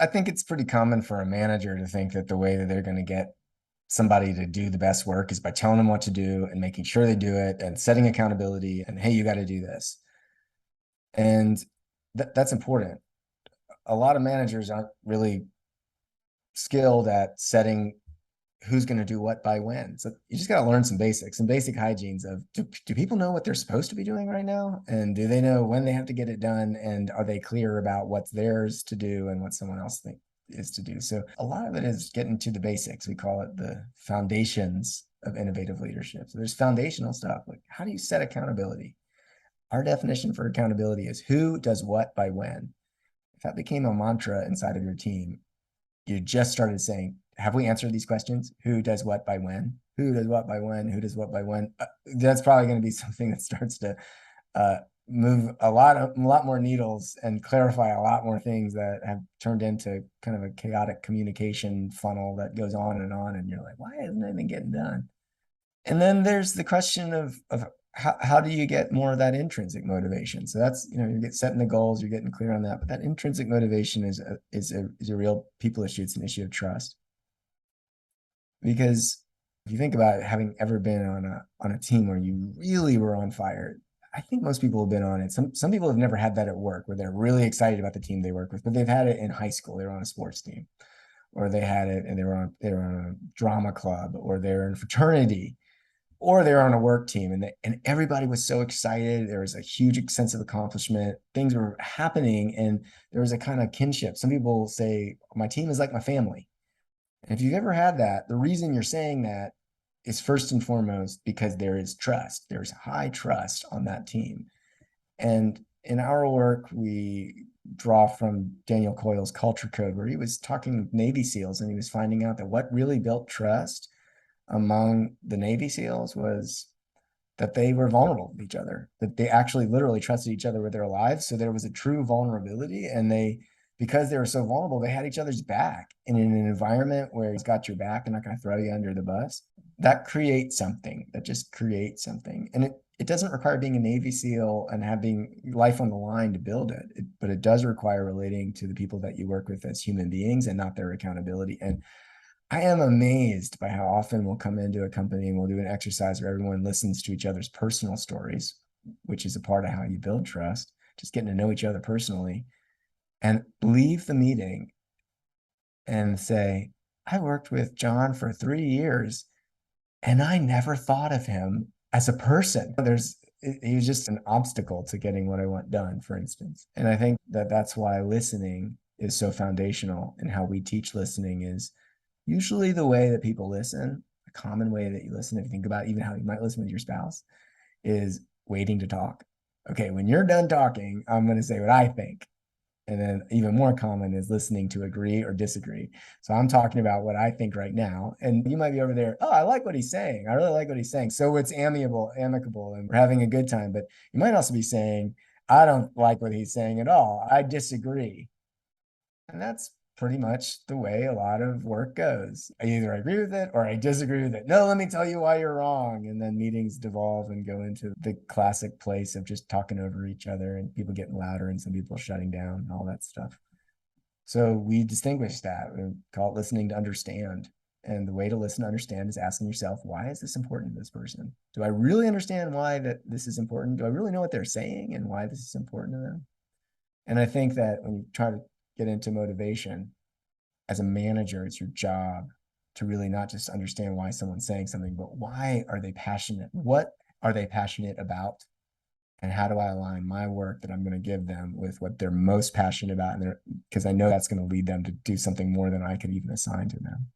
I think it's pretty common for a manager to think that the way that they're going to get somebody to do the best work is by telling them what to do and making sure they do it and setting accountability and, hey, you got to do this. And that's important. A lot of managers aren't really skilled at setting who's going to do what by when. So you just got to learn some basics, some basic hygienes of do people know what they're supposed to be doing right now? And do they know when they have to get it done? And are they clear about what's theirs to do and what someone else think is to do? So a lot of it is getting to the basics. We call it the foundations of innovative leadership. So there's foundational stuff like how do you set accountability? Our definition for accountability is who does what by when. If that became a mantra inside of your team, you just started saying, have we answered these questions? Who does what by when? Who does what by when? Who does what by when? That's probably going to be something that starts to move a lot more needles and clarify a lot more things that have turned into kind of a chaotic communication funnel that goes on. And you're like, why isn't anything getting done? And then there's the question of how do you get more of that intrinsic motivation? So that's, you get setting the goals, you're getting clear on that, but that intrinsic motivation is a real people issue. It's an issue of trust. Because if you think about having ever been on a team where you really were on fire, I think most people have been on it. Some people have never had that at work where they're really excited about the team they work with, but they've had it in high school. They were on a sports team, or they had it and they were on a drama club, or they're in a fraternity, or they're on a work team, and everybody was so excited. There was a huge sense of accomplishment. Things were happening, and there was a kind of kinship. Some people say, my team is like my family. And if you've ever had that, the reason you're saying that is first and foremost because there is trust. There's high trust on that team. And in our work, we draw from Daniel Coyle's Culture Code, where he was talking with Navy SEALs and he was finding out that what really built trust among the Navy SEALs was that they were vulnerable with each other, that they actually literally trusted each other with their lives. So there was a true vulnerability, and because they were so vulnerable, they had each other's back. And in an environment where he's got your back and not going to throw you under the bus, that creates something. That just creates something. And it doesn't require being a Navy SEAL and having life on the line to build it, but it does require relating to the people that you work with as human beings and not their accountability. And I am amazed by how often we'll come into a company and we'll do an exercise where everyone listens to each other's personal stories, which is a part of how you build trust, just getting to know each other personally, and leave the meeting and say, I worked with John for 3 years and I never thought of him as a person. He was just an obstacle to getting what I want done, for instance. And I think that that's why listening is so foundational, and how we teach listening is usually the way that people listen, a common way that you listen, if you think about even how you might listen with your spouse, is waiting to talk. Okay, when you're done talking, I'm going to say what I think. And then even more common is listening to agree or disagree. So I'm talking about what I think right now. And you might be over there, oh, I like what he's saying. I really like what he's saying. So it's amicable, and we're having a good time. But you might also be saying, I don't like what he's saying at all. I disagree. And that's pretty much the way a lot of work goes. I either agree with it or I disagree with it. No, let me tell you why you're wrong. And then meetings devolve and go into the classic place of just talking over each other and people getting louder and some people shutting down and all that stuff. So we distinguish that. We call it listening to understand. And the way to listen to understand is asking yourself, why is this important to this person? Do I really understand why that this is important? Do I really know what they're saying and why this is important to them? And I think that when you try to get into motivation, as a manager, it's your job to really not just understand why someone's saying something, but why are they passionate? What are they passionate about? And how do I align my work that I'm going to give them with what they're most passionate about? And because I know that's going to lead them to do something more than I could even assign to them.